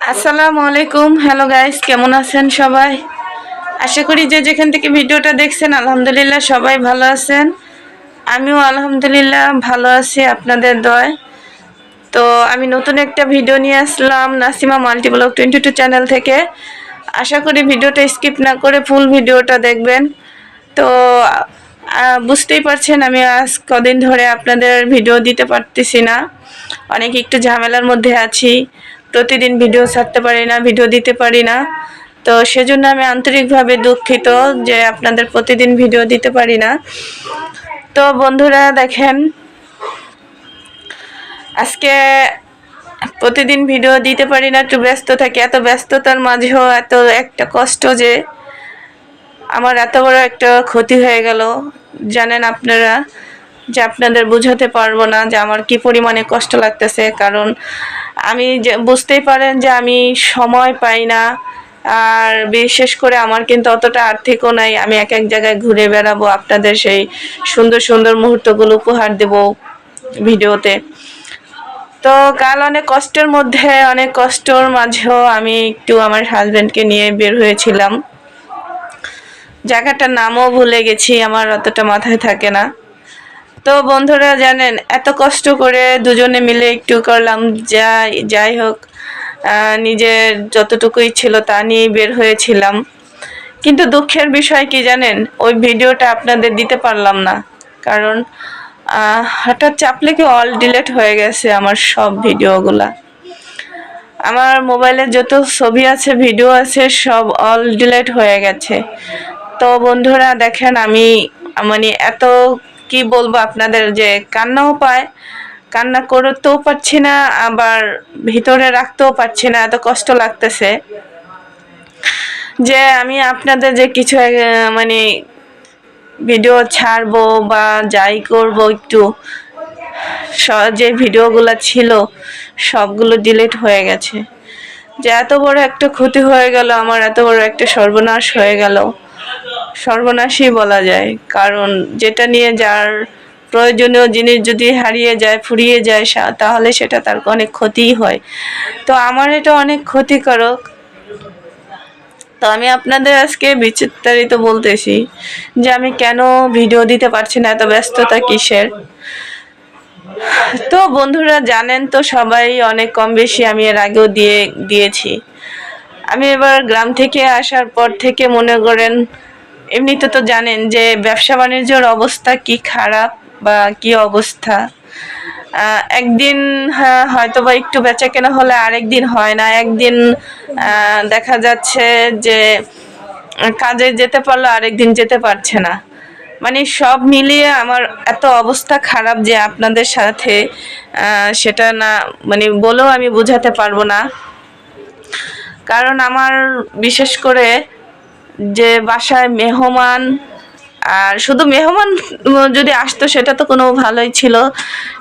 আসসালামু আলাইকুম। Hello guys, কেমন আছেন সবাই? আশা করি যে যেখান থেকে ভিডিওটা দেখছেন আলহামদুলিল্লাহ সবাই ভালো আছেন। আমিও আলহামদুলিল্লাহ ভালো আছি আপনাদের দয়ায়। তো আমি নতুন একটা ভিডিও নিয়ে আসলাম নাসিমা মাল্টিব্লগ 22 চ্যানেল থেকে। আশা করি ভিডিওটা স্কিপ না করে ফুল ভিডিওটা দেখবেন। তো বুঝতেই পারছেন আমি আজ কদিন ধরে আপনাদের ভিডিও দিতে পারতেছি না, অনেক একটু ঝামেলার মধ্যে আছি। প্রতিদিন ভিডিও ছাড়তে পারি না, ভিডিও দিতে পারি না। তো সেজন্য আমি আন্তরিকভাবে দুঃখিত যে আপনাদের প্রতিদিন ভিডিও দিতে পারি না। তো বন্ধুরা দেখেন, আজকে প্রতিদিন ভিডিও দিতে পারি না, একটু ব্যস্ত থাকি। এত ব্যস্ততার মাঝেও এত একটা কষ্ট যে আমার এত বড় একটা ক্ষতি হয়ে গেল, জানেন আপনারা, যে আপনাদের বোঝাতে পারবো না যে আমার কি পরিমাণে কষ্ট লাগতেছে। কারণ আমি যে বুঝতেই পারেন যে আমি সময় পাই না, আর বিশেষ করে আমার কিন্তু অতটা আর্থিকও নাই আমি এক এক জায়গায় ঘুরে বেড়াবো, আপনাদের সেই সুন্দর সুন্দর মুহূর্তগুলো উপহার দেব ভিডিওতে। তো কাল অনেক কষ্টের মধ্যে, অনেক কষ্টর মাঝেও আমি একটু আমার হাজবেন্ডকে নিয়ে বের হয়েছিলাম। জায়গাটার নামও ভুলে গেছি, আমার অতটা মাথায় থাকে না। তো বন্ধুরা জানেন, এত কষ্ট করে দুজনে মিলে একটু করলাম, যাই হোক, নিজের যতটুকুই ছিল তা নিয়ে বের হয়েছিলাম। কিন্তু দুঃখের বিষয় কি জানেন, ওই ভিডিওটা আপনাদের দিতে পারলাম না। কারণ হঠাৎ চাপলে কি অল ডিলেট হয়ে গেছে আমার সব ভিডিওগুলা। আমার মোবাইলে যত ছবি আছে, ভিডিও আছে, সব অল ডিলেট হয়ে গেছে। তো বন্ধুরা দেখেন, আমি মানে এত কি বলবো আপনাদের, যে কান্নাও পায়, কান্না করতেও পারছি না, আবার ভিতরে রাখতেও পারছি না, এত কষ্ট লাগতেছে যে আমি আপনাদের যে কিছু মানে ভিডিও ছাড়বো বা যাই করব, একটু যে ভিডিওগুলো ছিল সবগুলো ডিলিট হয়ে গেছে। যে এত বড় একটা ক্ষতি হয়ে গেল আমার, এত বড় একটা সর্বনাশ হয়ে গেল, সর্বনাশই বলা যায়। কারণ যেটা নিয়ে যার প্রয়োজনীয় জিনিস যদি হারিয়ে যায়, ফুরিয়ে যায়, তাহলে সেটা তার অনেক ক্ষতিই হয়। তো আমার এটা অনেক ক্ষতিকারক। তো আমি আপনাদের আজকে বিস্তারিত বলতেছি যে আমি কেন ভিডিও দিতে পারছি না, এত ব্যস্ততা কিসের। তো বন্ধুরা জানেন তো সবাই, অনেক কম বেশি আমি এর আগেও দিয়েছি। আমি এবার গ্রাম থেকে আসার পর থেকে মনে করেন, এমনিতে তো জানেন যে ব্যবসা বাণিজ্যের অবস্থা কি খারাপ বা কি অবস্থা। একদিন হয়তো বা একটু বেচা কেনা হলে আরেকদিন হয় না, একদিন দেখা যাচ্ছে যে কাজে যেতে পারলো, আরেকদিন যেতে পারছে না। মানে সব মিলিয়ে আমার এত অবস্থা খারাপ যে আপনাদের সাথে সেটা না মানে বলেও আমি বোঝাতে পারবো না। কারণ আমার বিশেষ করে যে বাসায় মেহমান, আর শুধু মেহমান যদি আসতো সেটা তো কোনো ভালোই ছিল।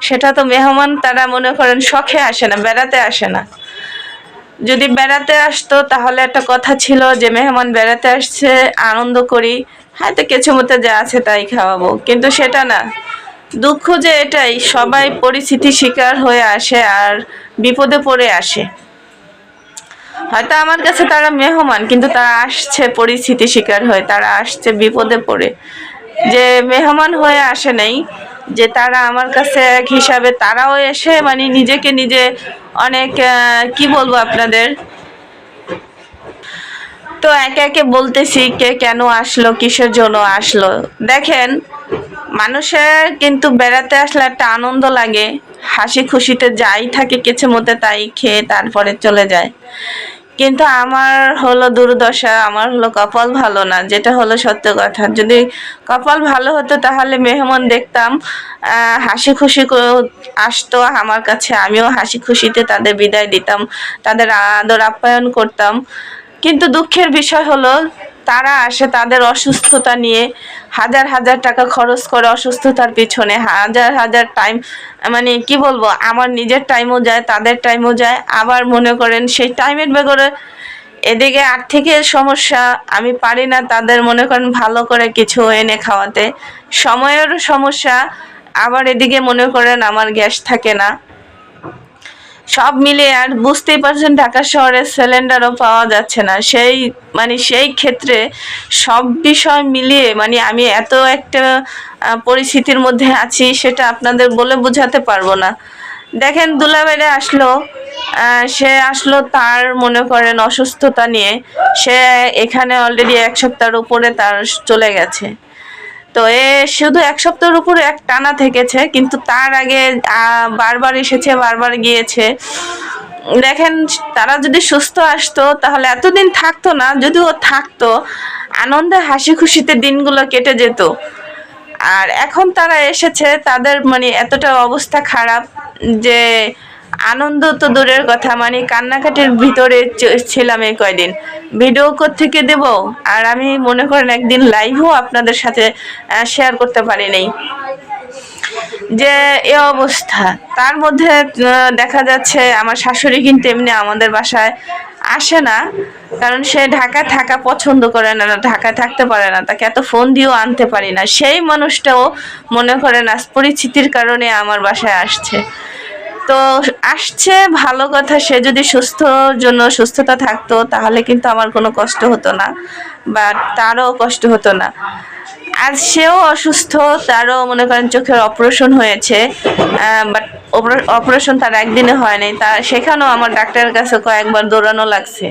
সেটা তো মেহমান তারা মনে করেন শখে আসে না, বেড়াতে আসে না। যদি বেড়াতে আসতো তাহলে একটা কথা ছিল যে মেহমান বেড়াতে আসছে, আনন্দ করি, হয়তো কিছু মতো যা আছে তাই খাওয়াবো। কিন্তু সেটা না, দুঃখ যে এটাই, সবাই পরিস্থিতি শিকার হয়ে আসে আর বিপদে পড়ে আসে। হয়তো আমার কাছে তারা মেহমান, কিন্তু তারা আসছে পরিস্থিতি শিকার হয়ে, তারা আসছে বিপদে পড়ে। যে মেহমান হয়ে আসে নাই, যে তারা আমার কাছে এক হিসাবে তারাও এসে মানে নিজেকে নিজে অনেক কি বলবো আপনাদের। তো একে একে বলতেছি কে কেন আসলো, কিসের জন্য আসলো। দেখেন, মানুষের কিন্তু বেড়াতে আসলে একটা আনন্দ লাগে, হাসি খুশিতে যাই থাকে কিছু মতে তাই খেয়ে তারপরে চলে যায়। কিন্তু আমার হলো দুর্দশা, আমার হলো কপাল ভালো না, যেটা হলো সত্য কথা। যদি কপাল ভালো হতো তাহলে মেহমান দেখতাম হাসি খুশি আসতো আমার কাছে, আমিও হাসি খুশিতে তাদের বিদায় দিতাম, তাদের আদর আপ্যায়ন করতাম। কিন্তু দুঃখের বিষয় হলো, তারা আসে তাদের অসুস্থতা নিয়ে, হাজার হাজার টাকা খরচ করে অসুস্থতার পিছনে, হাজার হাজার টাইম, মানে কি বলবো, আমার নিজের টাইমও যায়, তাদের টাইমও যায়। আবার মনে করেন সেই টাইমের বেগরে এদিকে আর্থিকের সমস্যা, আমি পারি না তাদের মনে করেন ভালো করে কিছু এনে খাওয়াতে, সময়েরও সমস্যা। আবার এদিকে মনে করেন আমার গ্যাস থাকে না। সব মিলিয়ে আর বুঝতেই পারছেন ঢাকা শহরে সিলিন্ডারও পাওয়া যাচ্ছে না। সেই ক্ষেত্রে সব বিষয় মিলিয়ে আমি এত একটা পরিস্থিতির মধ্যে আছি, সেটা আপনাদের বলে বোঝাতে পারবো না। দেখেন দুলাভাইরা আসলো, সে আসলো তার মনে করেন অসুস্থতা নিয়ে। সে এখানে অলরেডি 1 সপ্তাহের উপরে তার চলে গেছে। তো শুধু 1 সপ্তাহের উপরে এক টানা থেকেছে, কিন্তু তার আগে বারবার এসেছে, বারবার গিয়েছে। দেখেন তারা যদি সুস্থ আসতো তাহলে এতদিন থাকতো না, যদিও থাকতো, আনন্দে হাসি খুশিতে দিনগুলো কেটে যেত। আর এখন তারা এসেছে, তাদের এতটা অবস্থা খারাপ যে আনন্দ তো দূরের কথা, কান্নাকাটির ভিতরে ছিলাম এই কয়দিন। ভিডিও থেকে দেব, আর আমি মনে করেন একদিন লাইভও আপনাদের সাথে শেয়ার করতে পারিনি যে এ অবস্থা। তার মধ্যে দেখা যাচ্ছে আমার শাশুড়ি কিন্তু এমনি আমাদের বাসায় আসে না, কারণ সে ঢাকায় থাকা পছন্দ করে না, ঢাকায় থাকতে পারে না, তাকে এত ফোন দিয়েও আনতে পারি না। সেই মানুষটাও মনে করেন আজ পরিস্থিতির কারণে আমার বাসায় আসছে। তো আসছে ভালো কথা, সে যদি সুস্থতা থাকতো তাহলে কিন্তু আমার কোনো কষ্ট হতো না, বা তারও কষ্ট হতো না। আজ সেও অসুস্থ, তারও মনে করেন চোখের অপারেশন হয়েছে, বাট অপারেশন তার একদিনে হয়নি, সেখানেও আমার ডাক্তারের কাছে কয়েকবার দৌড়ানো লাগছে।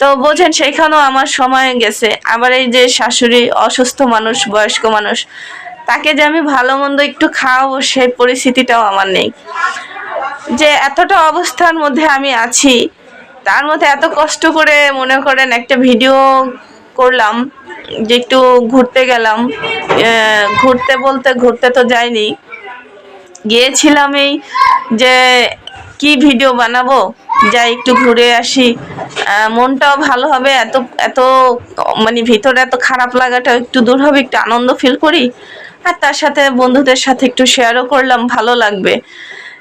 তো বোঝেন সেখানেও আমার সময় গেছে। আবার এই যে শাশুড়ি অসুস্থ মানুষ, বয়স্ক মানুষ, তাকে যে আমি ভালো মন্দ একটু খাওয়াবো সেই পরিস্থিতিটাও আমার নেই। যে এতটা অবস্থার মধ্যে আমি আছি, তার মধ্যে এত কষ্ট করে মনে করেন একটা ভিডিও করলাম যে একটু ঘুরতে গেলাম। ঘুরতে তো যাইনি, গিয়েছিলাম এই যে কি ভিডিও বানাবো, যাই একটু ঘুরে আসি, মনটাও ভালো হবে, এত এত ভিতরে এত খারাপ লাগাটা একটু দূর হবে, একটু আনন্দ ফিল করি, আর তার সাথে বন্ধুদের সাথে একটু শেয়ারও করলাম, ভালো লাগবে।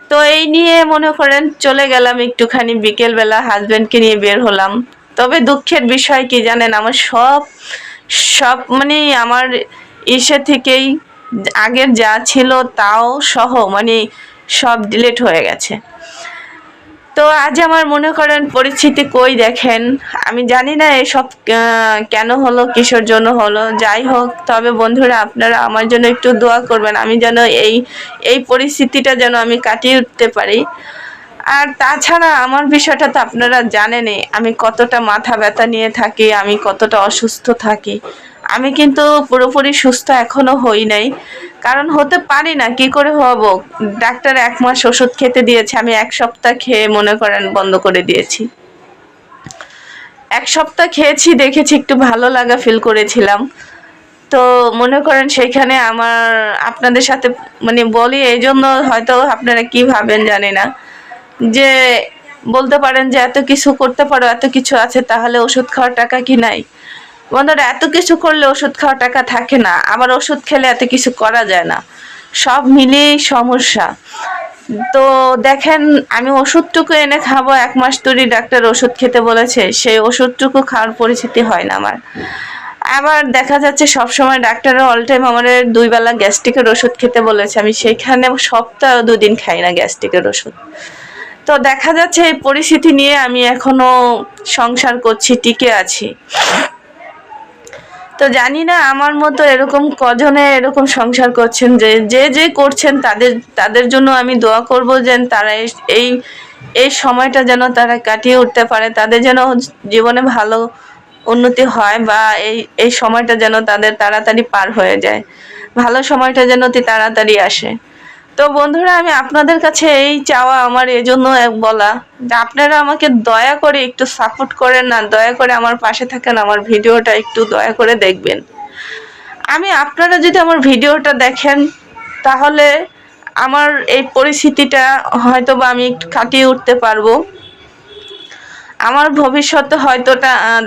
তো এই নিয়ে মনে করেন চলে গেলাম একটুখানি, বিকেলবেলা হাজবেন্ডকে নিয়ে বের হলাম। তবে দুঃখের বিষয় কি জানেন, আমার সব সব আমার থেকেই আগের যা ছিল তাও সহ সব ডিলিট হয়ে গেছে। তো আজ আমার মনে করেন পরিস্থিতি কই দেখেন, আমি জানি না এসব কেন হলো, কিসের জন্য হলো, যাই হোক। তবে বন্ধুরা আপনারা আমার জন্য একটু দোয়া করবেন, আমি যেন এই পরিস্থিতিটা যেন আমি কাটিয়ে উঠতে পারি। আর তাছাড়া আমার বিষয়টা তো আপনারা জানেনই, আমি কতটা মাথা ব্যথা নিয়ে থাকি, আমি কতটা অসুস্থ থাকি। আমি কিন্তু পুরোপুরি সুস্থ এখনো হই নাই, কারণ হতে পারি না, কি করে হব। ডাক্তার 1 মাস ওষুধ খেতে দিয়েছে, আমি 1 সপ্তাহ খেয়ে মনে করেন বন্ধ করে দিয়েছি। 1 সপ্তাহ খেয়েছি, দেখেছি একটু ভালো লাগা ফিল করেছিলাম। তো মনে করেন সেখানে আমার আপনাদের সাথে বলি, এই জন্য হয়তো আপনারা কি ভাবেন জানি না, যে বলতে পারেন যে এত কিছু করতে পারো, এত কিছু আছে, তাহলে ওষুধ খাওয়ার টাকা কি নাই? বন্ধুরা, এত কিছু করলে ওষুধ খাওয়ার টাকা থাকে না, আবার ওষুধ খেলে এত কিছু করা যায় না, সব মিলিয়েই সমস্যা। তো দেখেন আমি ওষুধটুকু এনে খাবো, 1 মাস ধরে ডাক্তার ওষুধ খেতে বলেছে, সেই ওষুধটুকু খাওয়ার পরিস্থিতি হয় না আমার। আবার দেখা যাচ্ছে সবসময় ডাক্তাররা অল টাইম আমার 2 বেলা গ্যাস্ট্রিকের ওষুধ খেতে বলেছে, আমি সেখানে সপ্তাহে 2 দিন খাই না গ্যাস্ট্রিকের ওষুধ। তো দেখা যাচ্ছে এই পরিস্থিতি নিয়ে আমি এখনো সংসার করছি, টিকে আছি। তো জানি না আমার মতো এরকম কজনে এরকম সংসার করছেন, যে করছেন তাদের জন্য আমি দোয়া করব, যেন তারা এই সময়টা যেন তারা কাটিয়ে উঠতে পারে, তাদের যেন জীবনে ভালো উন্নতি হয়, বা এই সময়টা যেন তাদের তাড়াতাড়ি পার হয়ে যায়, ভালো সময়টা যেন তাড়াতাড়ি আসে। তো বন্ধুরা, আমি আপনাদের কাছে এই চাওয়া আমার, এজন্য বলা যে আপনারা আমাকে দয়া করে একটু সাপোর্ট করেন না, দয়া করে আমার পাশে থাকেন, আমার ভিডিওটা একটু দয়া করে দেখবেন। আপনারা যদি আমার ভিডিওটা দেখেন তাহলে আমার এই পরিস্থিতিটা হয়তো বা আমি একটু কাটিয়ে উঠতে পারবো। আমার ভবিষ্যতে হয়তো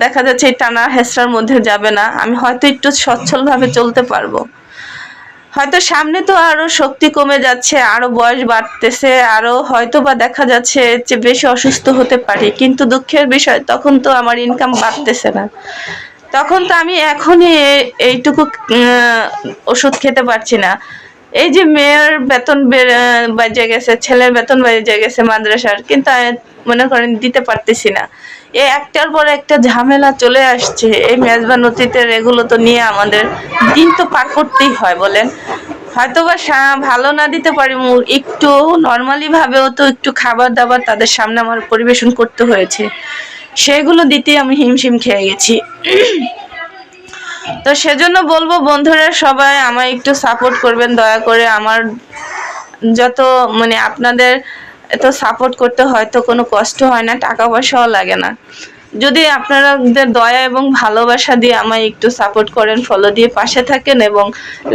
দেখা যাচ্ছে এই টানা হেঁচড়ার মধ্যে যাবে না, আমি হয়তো একটু সচ্ছলভাবে চলতে পারবো। হয়তো সামনে তো আরো শক্তি কমে যাচ্ছে, আরো বয়স বাড়তেছে, আরো হয়তো বা দেখা যাচ্ছে যে বেশি অসুস্থ হতে পারি, কিন্তু দুঃখের বিষয় তখন তো আমার ইনকাম বাড়তেছে না, তখন তো আমি এখনই এইটুকু ওষুধ খেতে পারছি না। এই যে মেয়ের বেতন বেজে গেছে, ছেলের বেতন বেজে গেছে মাদ্রাসার, কিন্তু মনে করেন দিতে পারতেছি না। এই একটার পর একটা ঝামেলা চলে আসছে, এই মেজবান অতীতের এগুলো তো নিয়ে আমাদের দিন তো পার করতেই হয় বলেন। হয়তোবা ভালো না দিতে পারি, একটু নর্মালি ভাবেও তো একটু খাবার দাবার তাদের সামনে আমার পরিবেশন করতে হয়েছে, সেগুলো দিতে আমি হিমশিম খেয়ে গেছি। তো সেজন্য বলবো বন্ধুরা সবাই আমায় একটু সাপোর্ট করবেন দয়া করে। আমার যত মানে আপনাদের এত সাপোর্ট করতে হয়তো কোনো কষ্ট হয় না, টাকা পয়সাও লাগে না। যদি আপনাদের দয়া এবং ভালোবাসা দিয়ে আমায় একটু সাপোর্ট করেন, ফলো দিয়ে পাশে থাকেন এবং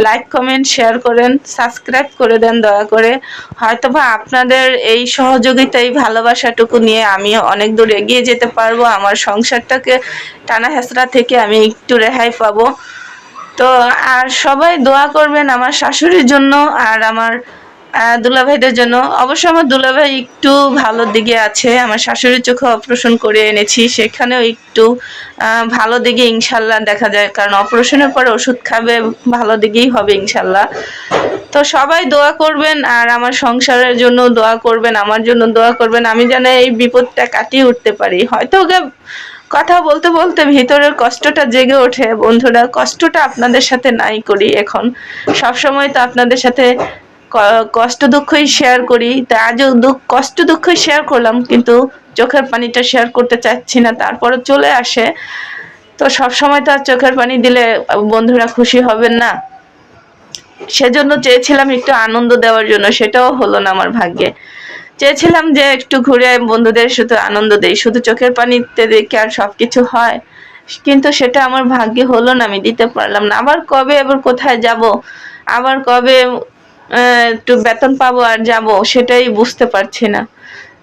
লাইক কমেন্ট শেয়ার করেন, সাবস্ক্রাইব করে দেন দয়া করে, হয়তোবা আপনাদের এই সহযোগিতা এই ভালোবাসাটুকু নিয়ে আমি অনেক দূর এগিয়ে যেতে পারবো। আমার সংসারটাকে টানা হেঁচড়া থেকে আমি একটু রেহাই পাবো। তো আর সবাই দোয়া করবেন আমার শাশুড়ির জন্য আর আমার দুলাভাইদের জন্য। অবশ্য আমার দুলাভাই একটু ভালো দিকে আছে, আমার শাশুড়ির চোখে অপারেশন করে এনেছি, সেখানেও একটু ভালো দিকে ইনশাল্লাহ দেখা যায়, কারণ অপারেশনের পরে ওষুধ খাবে, ভালো দিকেই হবে ইনশাল্লাহ। তো সবাই দোয়া করবেন আর আমার সংসারের জন্য দোয়া করবেন, আমার জন্য দোয়া করবেন, আমি যেন এই বিপদটা কাটিয়ে উঠতে পারি। হয়তো ওকে কথা বলতে বলতে ভিতরের কষ্টটা জেগে ওঠে বন্ধুরা, কষ্টটা আপনাদের সাথে নাই করি এখন, সব সময় তো আপনাদের সাথে কষ্ট দুঃখই শেয়ার করি। তা আজও কষ্ট দুঃখই শেয়ার করলাম, কিন্তু চোখের পানিটা শেয়ার করতে চাচ্ছি না, তারপরে চলে আসে। তো সব সময় তো আর চোখের পানি দিলে বন্ধুরা খুশি হবেন না, সেজন্য চেয়েছিলাম একটু আনন্দ দেওয়ার জন্য, সেটাও হলো না আমার ভাগ্যে। চেয়েছিলাম যে একটু ঘুরে বন্ধুদের শুধু আনন্দ দেই, শুধু চোখের পানিতে দেখে আর সবকিছু হয়, কিন্তু সেটা আমার ভাগ্যে হলো না, আমি দিতে পারলাম না। আবার কবে, আবার কোথায় যাব, আবার কবে একটু বেতন পাবো আর যাব, সেটাই বুঝতে পারছি না।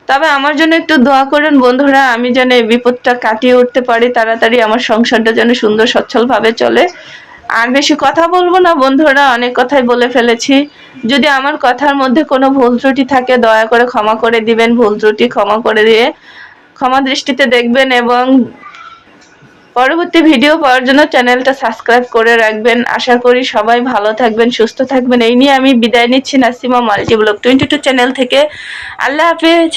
তবে আমার জন্য একটু দোয়া করেন বন্ধুরা, আমি যেন এই বিপদটা কাটিয়ে উঠতে পারি তাড়াতাড়ি, আমার সংসারটা যেন সুন্দর সচ্ছল ভাবে চলে। আর বেশি কথা বলবো না বন্ধুরা, অনেক কথাই বলে ফেলেছি। যদি আমার কথার মধ্যে কোনো ভুল ত্রুটি থাকে দয়া করে ক্ষমা করে দিবেন, ভুল ত্রুটি ক্ষমা করে দিয়ে ক্ষমা দৃষ্টিতে দেখবেন এবং পরবর্তী ভিডিও পাওয়ার জন্য চ্যানেলটা সাবস্ক্রাইব করে রাখবেন। আশা করি সবাই ভালো থাকবেন, সুস্থ থাকবেন, এই নিয়ে আমি বিদায় নিচ্ছি নাসিমা মাল্টি ব্লগ 22 চ্যানেল থেকে। আল্লাহ হাফেজ।